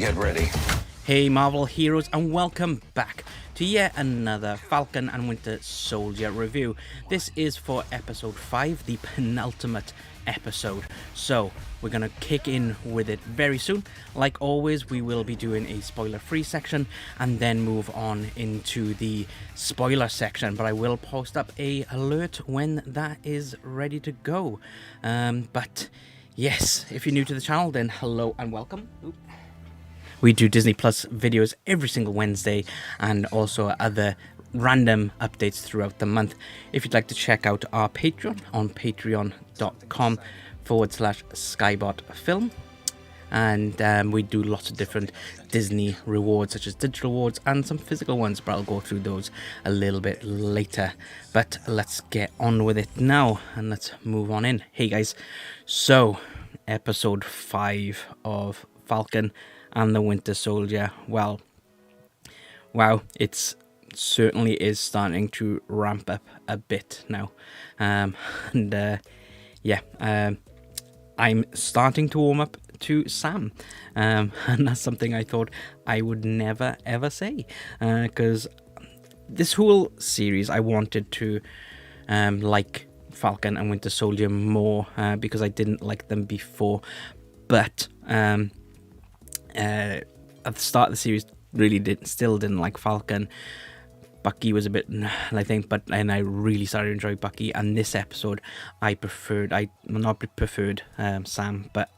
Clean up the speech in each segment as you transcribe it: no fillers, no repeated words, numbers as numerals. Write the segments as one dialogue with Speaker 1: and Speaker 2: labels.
Speaker 1: Get ready.
Speaker 2: Hey Marvel heroes, and welcome back to yet another Falcon and Winter Soldier review. This is for episode 5, the penultimate episode. So we're going to kick in with it very soon. Like always, we will be doing a spoiler-free section and then move on into the spoiler section. But I will post up a alert when that is ready to go. But yes, if you're new to the channel, then hello and welcome. We do Disney Plus videos every single Wednesday and also other random updates throughout the month. If you'd like to check out our Patreon on patreon.com/Skybot film. And we do lots of different Disney rewards, such as digital rewards and some physical ones, but I'll go through those a little bit later. But let's get on with it now and let's move on in. Hey guys, so episode 5 of Falcon and the Winter Soldier. Well, wow, it's certainly is starting to ramp up a bit now. I'm starting to warm up to Sam, and that's something I thought I would never ever say, because this whole series I wanted to like Falcon and Winter Soldier more, because I didn't like them before, but at the start of the series still didn't like Falcon. Bucky was a bit, I think, and I really started to enjoy Bucky. And this episode, Sam, but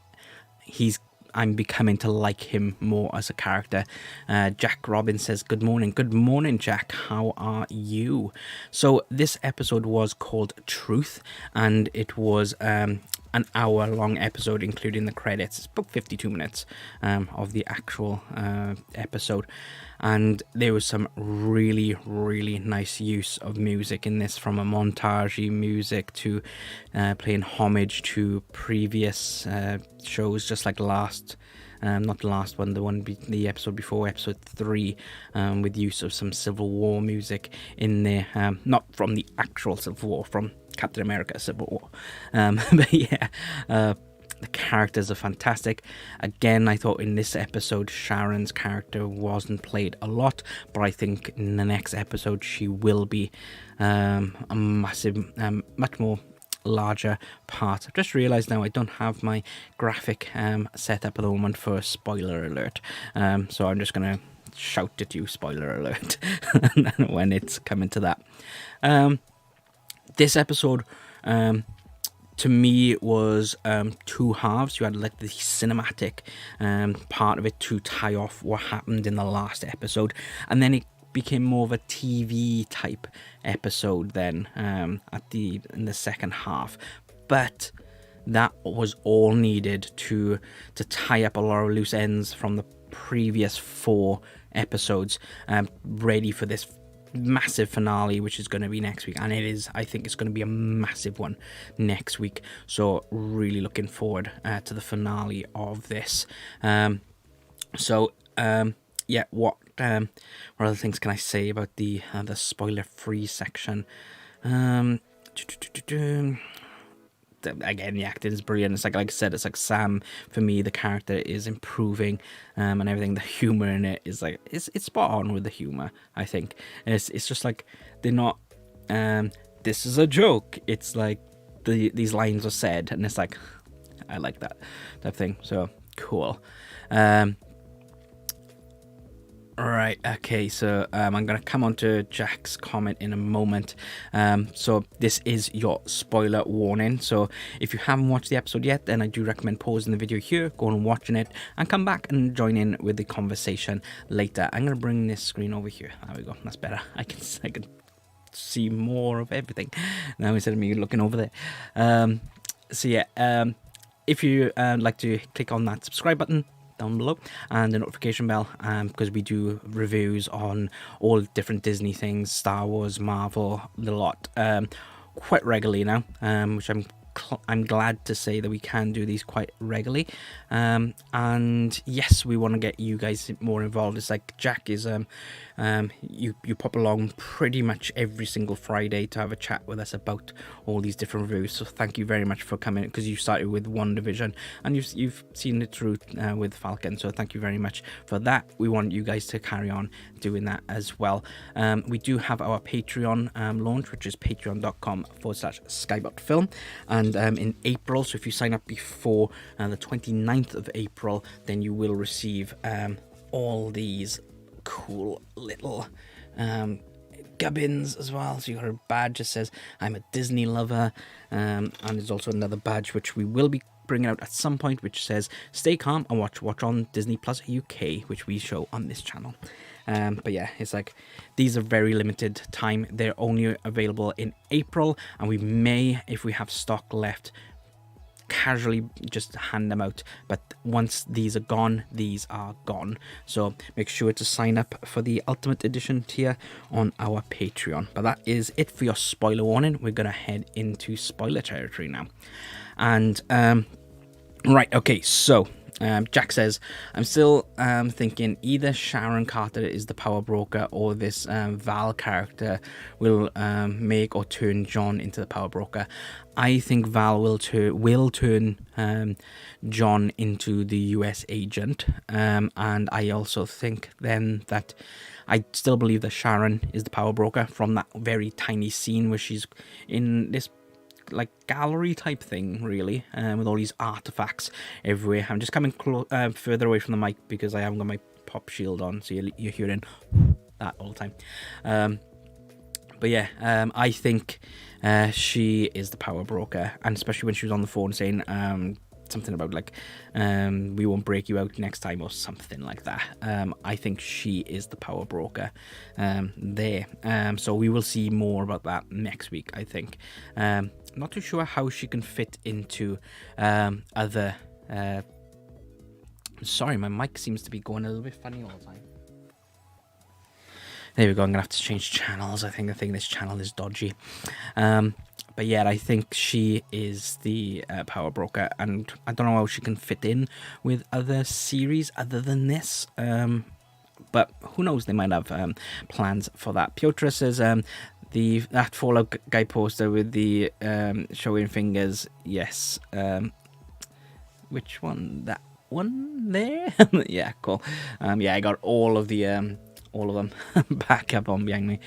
Speaker 2: I'm becoming to like him more as a character. Jack Robbins says, good morning Jack, how are you? So this episode was called Truth, and it was an hour-long episode, including the credits. It's about 52 minutes of the actual episode, and there was some really, really nice use of music in this, from a montage music to playing homage to previous shows, just like not the last one, the episode before, episode 3, with use of some Civil War music in there, not from the actual Civil War, from Captain America Civil War. But yeah, the characters are fantastic. Again, I thought in this episode Sharon's character wasn't played a lot, but I think in the next episode she will be a massive, much more larger part. I've just realized now I don't have my graphic set up at the moment for a spoiler alert, so I'm just gonna shout at you, spoiler alert, when it's coming to that. This episode, to me, was two halves. You had like the cinematic part of it to tie off what happened in the last episode, and then it became more of a TV type episode then in the second half. But that was all needed to tie up a lot of loose ends from the previous 4 episodes, ready for this massive finale, which is going to be next week. And I think it's going to be a massive one next week, so really looking forward to the finale of this. What other things can I say about the spoiler free section? Again, the acting is brilliant. It's like I said, it's like Sam, for me, the character is improving, and everything. The humor in it is like it's spot on with the humor. I think it's just like they're not this is a joke. It's like these lines are said, and it's like I like that thing. So cool. Right, okay, so I'm going to come on to Jack's comment in a moment. So this is your spoiler warning. So if you haven't watched the episode yet, then I do recommend pausing the video here, go and watching it, and come back and join in with the conversation later. I'm going to bring this screen over here. There we go, that's better. I can see more of everything now instead of me looking over there. If you like to click on that subscribe button down below and the notification bell, because we do reviews on all different Disney things, Star Wars, Marvel, a lot, quite regularly now, which I'm I'm glad to say that we can do these quite regularly, and yes, we want to get you guys more involved. It's like Jack is you pop along pretty much every single Friday to have a chat with us about all these different reviews. So thank you very much for coming, because you started with WandaVision and you've seen it through with Falcon. So thank you very much for that. We want you guys to carry on doing that as well. We do have our Patreon launch, which is patreon.com/Skybot Film, and in April, so if you sign up before the 29th of April, then you will receive all these cool little gubbins as well. So you got a badge that says I'm a Disney lover, and there's also another badge which we will be bringing out at some point, which says stay calm and watch on Disney Plus UK, which we show on this channel. But yeah, it's like these are very limited time. They're only available in April, and we may, if we have stock left, casually just hand them out. But once these are gone, these are gone. So make sure to sign up for the Ultimate Edition tier on our Patreon. But that is it for your spoiler warning. We're gonna head into spoiler territory now. And right, okay, so Jack says, I'm still thinking either Sharon Carter is the power broker, or this Val character will make or turn John into the power broker. I think Val will turn John into the US agent, and I also think then that I still believe that Sharon is the power broker from that very tiny scene where she's in this like gallery type thing, really, with all these artifacts everywhere. I'm just coming further away from the mic because I haven't got my pop shield on, so you're hearing that all the time. But yeah, I think she is the power broker, and especially when she was on the phone saying something about like we won't break you out next time or something like that. I think she is the power broker there. So we will see more about that next week, I think. Not too sure how she can fit into other sorry, my mic seems to be going a little bit funny all the time. There we go. I'm gonna have to change channels. I think this channel is dodgy. But yeah, I think she is the power broker, and I don't know how she can fit in with other series other than this. But who knows? They might have plans for that. Piotr says that Fallout guy poster with the showing fingers. Yes. Which one? That one there? Yeah, cool. Yeah, I got all of them back up on behind me.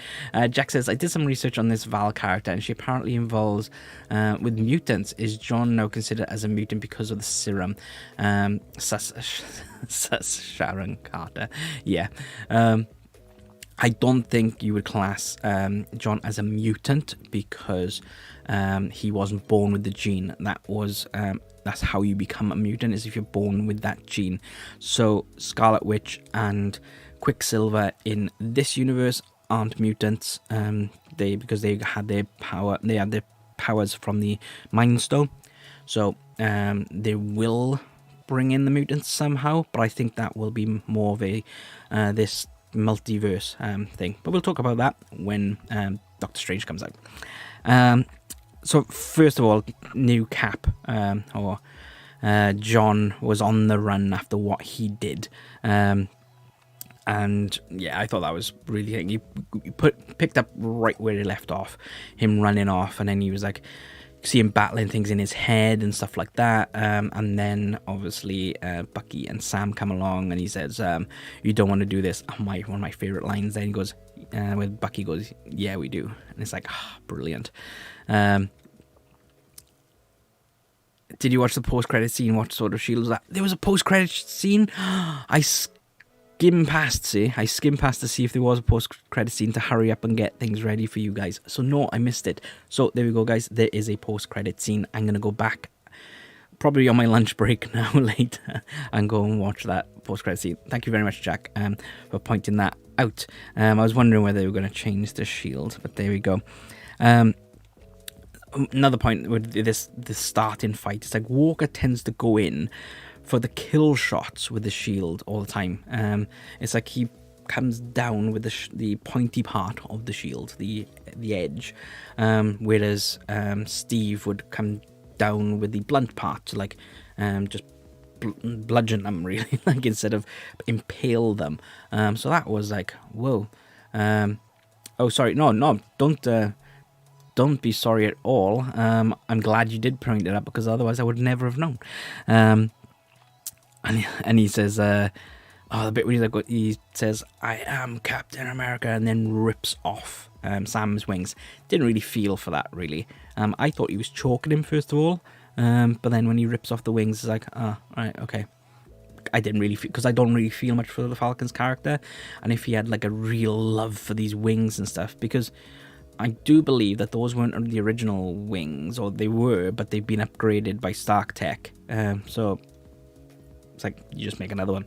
Speaker 2: Jack says, I did some research on this Val character, and she apparently involves with mutants. Is John now considered as a mutant because of the serum? Sus Sharon Carter. Yeah. I don't think you would class John as a mutant because he wasn't born with the gene. That's how you become a mutant, is if you're born with that gene. So Scarlet Witch and Quicksilver in this universe aren't mutants, because they had their powers from the Mind Stone. So they will bring in the mutants somehow, but I think that will be more of a this multiverse thing. But we'll talk about that when Doctor Strange comes out. So first of all, new Cap John was on the run after what he did. And yeah, I thought that was really, he picked up right where he left off, him running off, and then he was like, see him battling things in his head and stuff like that. And then obviously Bucky and Sam come along, and he says, you don't want to do this. One of my favorite lines then, he goes, where Bucky goes, yeah, we do. And it's like, brilliant. Did you watch the post-credit scene? What sort of shield was that? There was a post-credit scene. I skimmed past to see if there was a post-credit scene to hurry up and get things ready for you guys. So no, I missed it. So there we go, guys. There is a post-credit scene. I'm going to go back probably on my lunch break now later and go and watch that post-credit scene. Thank you very much, Jack, for pointing that out. I was wondering whether they were going to change the shield, but there we go. Another point with this starting fight, it's like Walker tends to go in for the kill shots with the shield all the time. It's like he comes down with the pointy part of the shield, the edge, whereas Steve would come down with the blunt part to like just bludgeon them really, like instead of impale them. So that was like, whoa. Oh, sorry, no, don't be sorry at all. I'm glad you did point it up, because otherwise I would never have known. And he says, the bit where he says, "I am Captain America," and then rips off Sam's wings. Didn't really feel for that, really. I thought he was choking him first of all, but then when he rips off the wings, it's like, oh, right, okay. I didn't really feel, because I don't really feel much for the Falcon's character, and if he had like a real love for these wings and stuff, because I do believe that those weren't the original wings, or they were, but they've been upgraded by Stark Tech. So it's like, you just make another one.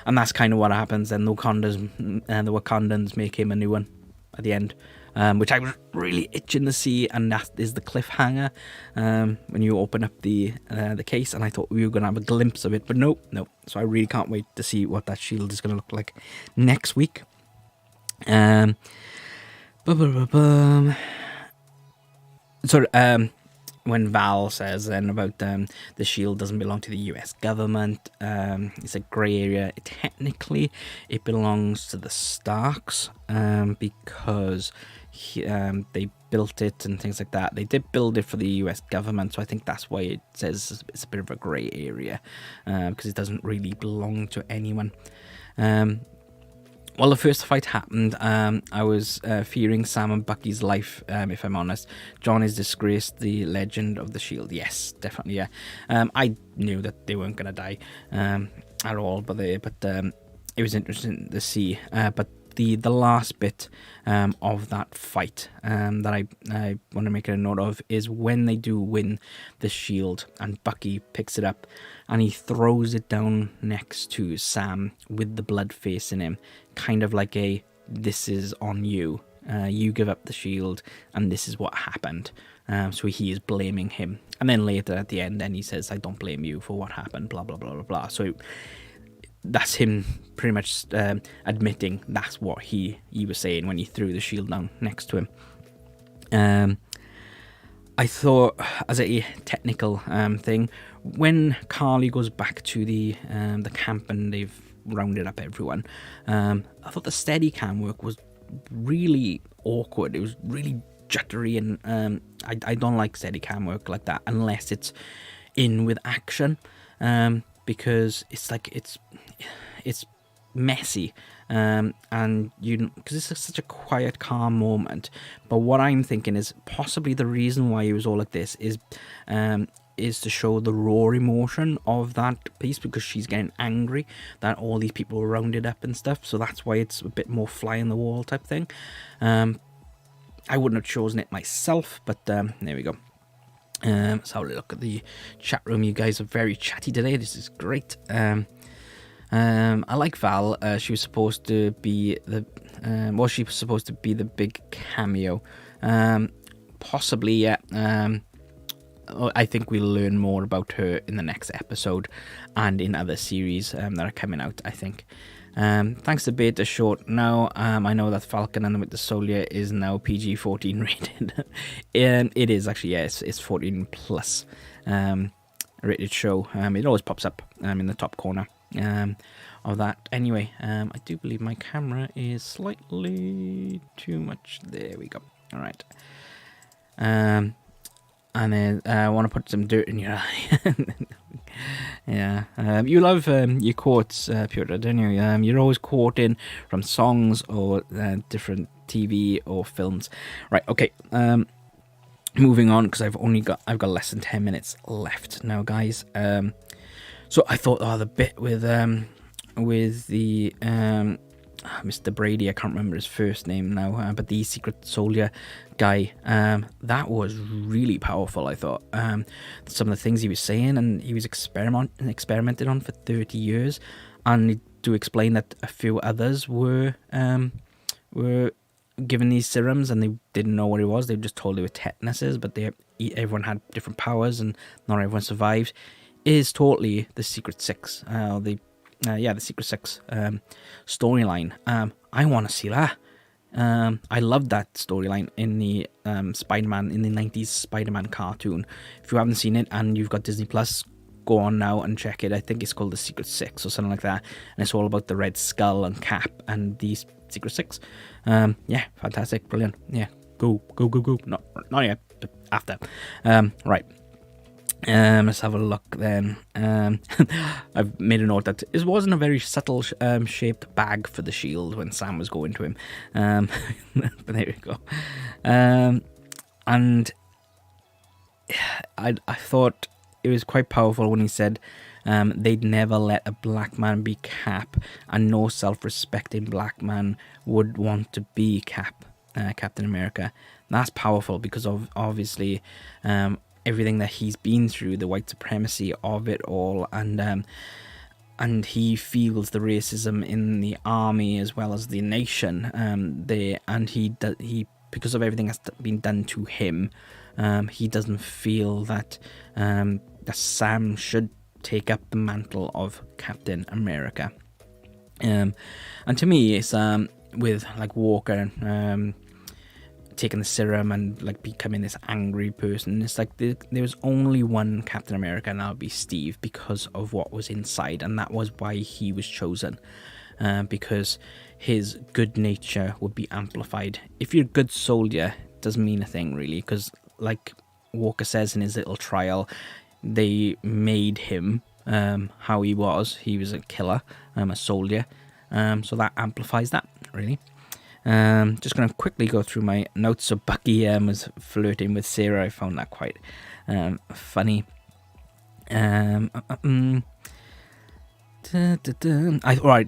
Speaker 2: And that's kind of what happens. Then the Wakandans make him a new one at the end, which I was really itching to see, and that is the cliffhanger when you open up the case, and I thought we were going to have a glimpse of it, but no. So I really can't wait to see what that shield is going to look like next week. When Val says then about the shield doesn't belong to the US government, it's a grey area. Technically, it belongs to the Starks, because they built it and things like that. They did build it for the US government, so I think that's why it says it's a bit of a grey area, because it doesn't really belong to anyone. Well, the first fight happened. I was fearing Sam and Bucky's life, if I'm honest. John has disgraced the legend of the shield. Yes, definitely, yeah. I knew that they weren't going to die at all, but it was interesting to see. But the last bit of that fight that I want to make a note of is when they do win the shield, and Bucky picks it up and he throws it down next to Sam with the blood facing him, kind of like a, this is on you. You give up the shield and this is what happened. So he is blaming him. And then later at the end, then he says, I don't blame you for what happened, blah, blah, blah, blah, blah. So that's him pretty much admitting that's what he was saying when he threw the shield down next to him. I thought, as a technical thing, when Carly goes back to the camp and they've rounded up everyone, I thought the Steadicam work was really awkward. It was really jittery, and I don't like Steadicam work like that unless it's in with action, because it's like it's messy, and because it's such a quiet, calm moment. But what I'm thinking is possibly the reason why it was all like this is to show the raw emotion of that piece, because she's getting angry that all these people were rounded up and stuff. So that's why it's a bit more fly in the wall type thing. I wouldn't have chosen it myself, but there we go. Let's have a look at the chat room. You guys are very chatty today. This is great. I like Val. She was supposed to be she was supposed to be the big cameo. Possibly, yeah. I think we'll learn more about her in the next episode and in other series that are coming out, I think. Thanks to Beta Short now, I know that Falcon and the Winter Soldier is now PG-14 rated. It is actually, yes, it's 14 plus rated show. It always pops up in the top corner of that. Anyway, I do believe my camera is slightly too much. There we go. All right. And then I want to put some dirt in your eye. Yeah. You love your quotes, Peter, don't you? You're always quoting from songs or different TV or films. Right, okay. Moving on, because I've got less than 10 minutes left now, guys. So I thought, the bit with the Mr. Brady, I can't remember his first name now, but the Secret Soldier guy, that was really powerful, I thought. Some of the things he was saying, and he was experimented on for 30 years, and to explain that a few others were given these serums and they didn't know what it was. They were just told they were tetanuses, but everyone had different powers and not everyone survived. It is totally the Secret Six, the Secret Six storyline. I want to see that. I loved that storyline in the Spider-Man, in the 90s Spider-Man cartoon. If you haven't seen it and you've got Disney Plus, go on now and check it. I think it's called The Secret Six or something like that, and it's all about the Red Skull and Cap and these Secret Six. Yeah, fantastic, brilliant. Yeah, go. Not yet, but after. Right. Let's have a look then. I've made a note that it wasn't a very subtle shaped bag for the shield when Sam was going to him. But there we go. And I thought it was quite powerful when he said they'd never let a black man be Cap, and no self-respecting black man would want to be Captain America. That's powerful because of obviously everything that he's been through, the white supremacy of it all, and he feels the racism in the army as well as the nation. He because of everything that's been done to him, he doesn't feel that that Sam should take up the mantle of Captain America. And to me, it's with like Walker taking the serum and like becoming this angry person. It's like there was only one Captain America, and that would be Steve, because of what was inside, and that was why he was chosen. Because his good nature would be amplified. If you're a good soldier, it doesn't mean a thing really, because like Walker says in his little trial, they made him how he was. He was a killer, a soldier. So that amplifies that really. Just going to quickly go through my notes. So Bucky was flirting with Sarah. I found that quite funny. Right,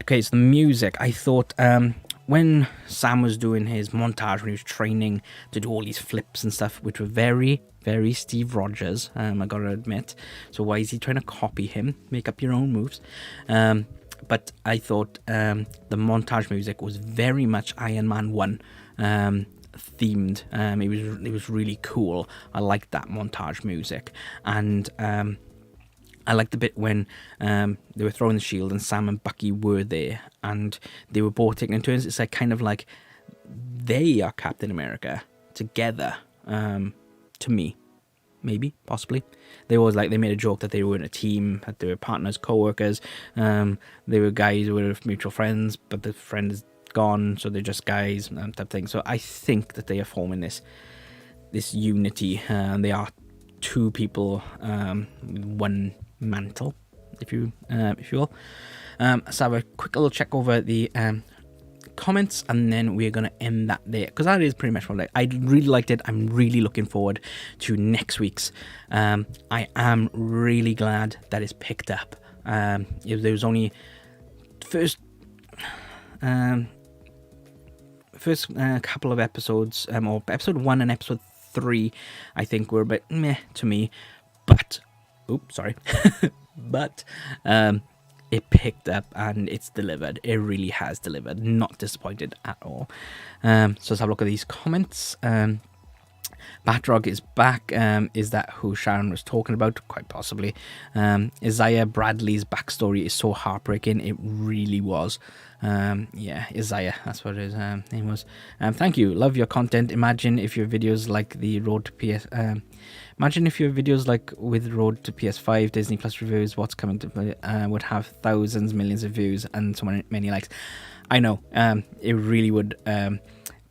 Speaker 2: okay, so the music. I thought when Sam was doing his montage, when he was training to do all these flips and stuff, which were very, very Steve Rogers, I gotta admit. So why is he trying to copy him? Make up your own moves. But I thought the montage music was very much Iron Man 1 themed. It was really cool. I liked that montage music. And I liked the bit when they were throwing the shield and Sam and Bucky were there, and they were both taking in turns. It's like kind of like they are Captain America together, to me. Maybe, possibly. They made a joke that they were in a team, that they were partners, co-workers. They were guys who were mutual friends, but the friend is gone, so they're just guys, type of thing. So I think that they are forming this unity, and they are two people, one mantle, if you will. Let's have a quick little check over the comments, and then we're going to end that there, because that is pretty much what I really liked it. I'm really looking forward to next week's. I am really glad that it's picked up. There was only first couple of episodes, or episode 1 and episode 3 I think were a bit meh to me, but but it picked up and it's delivered. It really has delivered. Not disappointed at all. So let's have a look at these comments. Batrog is back. Is that who Sharon was talking about? Quite possibly. Isaiah Bradley's backstory is so heartbreaking. It really was. Yeah, Isaiah, that's what his name was. Thank you. Love your content. Imagine if your videos like the Road to PS... Imagine if your videos like with Road to PS5, Disney Plus reviews, what's coming to would have thousands, millions of views and so many likes. I know. It really would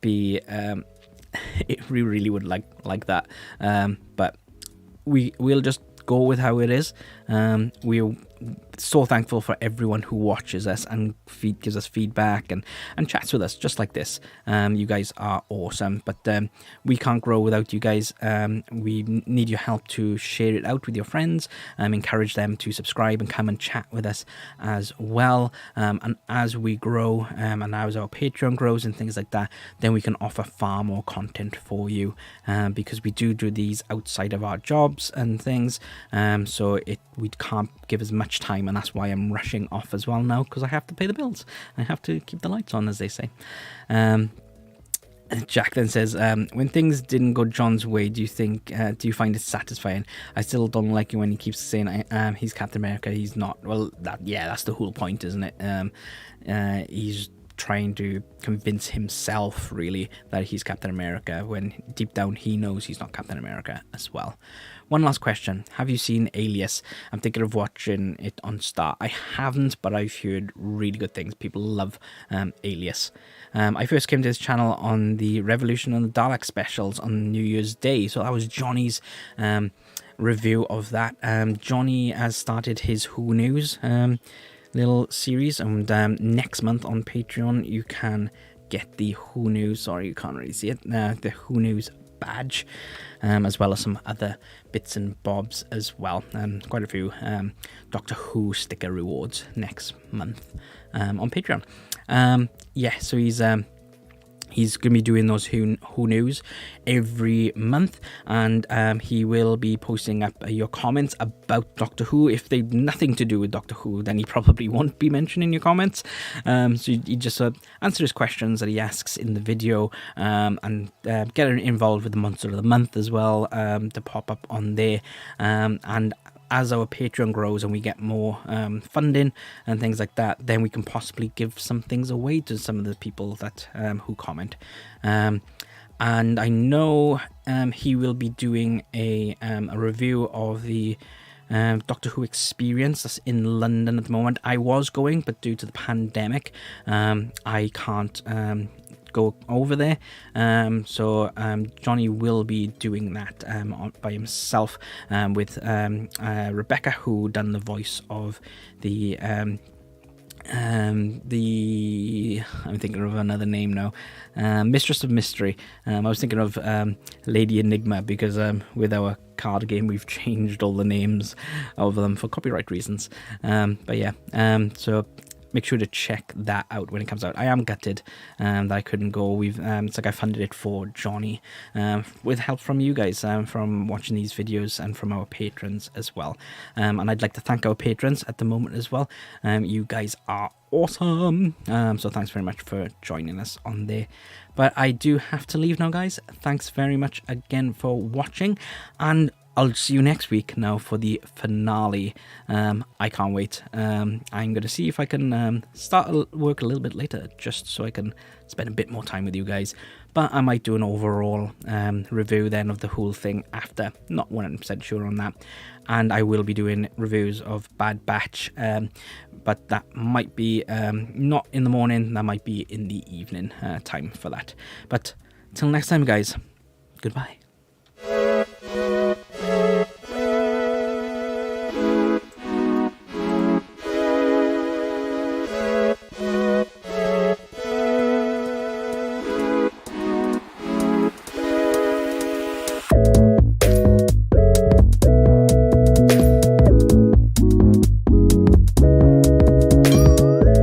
Speaker 2: be... it really would like that. But we'll just go with how it is. We're so thankful for everyone who watches us and gives us feedback and chats with us just like this. You guys are awesome, but we can't grow without you guys. We need your help to share it out with your friends, encourage them to subscribe and come and chat with us as well. And as we grow, and as our Patreon grows and things like that, then we can offer far more content for you, because we do these outside of our jobs and things. So we can't give as much time, and that's why I'm rushing off as well now, because I have to pay the bills. I have to keep the lights on, as they say. Jack then says, when things didn't go John's way, do you find it satisfying? I still don't like it when he keeps saying he's Captain America, he's not. Well, that's the whole point, isn't it? He's trying to convince himself really that he's Captain America, when deep down he knows he's not Captain America as well. One last question. Have you seen Alias? I'm thinking of watching it on Star. I haven't, but I've heard really good things. People love Alias. I first came to this channel on the Revolution and the Dalek specials on New Year's Day. So that was Johnny's review of that. Johnny has started his Who News little series, and next month on Patreon you can get the Who News, sorry you can't really see it, the Who News badge, as well as some other bits and bobs as well. Quite a few Doctor Who sticker rewards next month on Patreon. Yeah, so he's going to be doing those Who News every month, and he will be posting up your comments about Doctor Who. If they've nothing to do with Doctor Who, then he probably won't be mentioning your comments. So you just answer his questions that he asks in the video, and get involved with the Monster of the Month as well, to pop up on there. And as our Patreon grows and we get more funding and things like that, then we can possibly give some things away to some of the people that who comment. And I know he will be doing a review of the Doctor Who experience that's in London at the moment. I was going, but due to the pandemic, I can't go over there, so Johnny will be doing that by himself, with Rebecca, who done the voice of the I'm thinking of another name now, Mistress of Mystery. I was thinking of Lady Enigma, because with our card game we've changed all the names of them for copyright reasons, but yeah, so make sure to check that out when it comes out. I am gutted that I couldn't go. It's like I funded it for Johnny, with help from you guys, from watching these videos, and from our patrons as well. And I'd like to thank our patrons at the moment as well. You guys are awesome. So thanks very much for joining us on there. But I do have to leave now, guys. Thanks very much again for watching, and I'll see you next week now for the finale. I can't wait. I'm going to see if I can start work a little bit later, just so I can spend a bit more time with you guys. But I might do an overall review then of the whole thing after. Not 100% sure on that. And I will be doing reviews of Bad Batch. But that might be not in the morning. That might be in the evening time for that. But till next time, guys. Goodbye.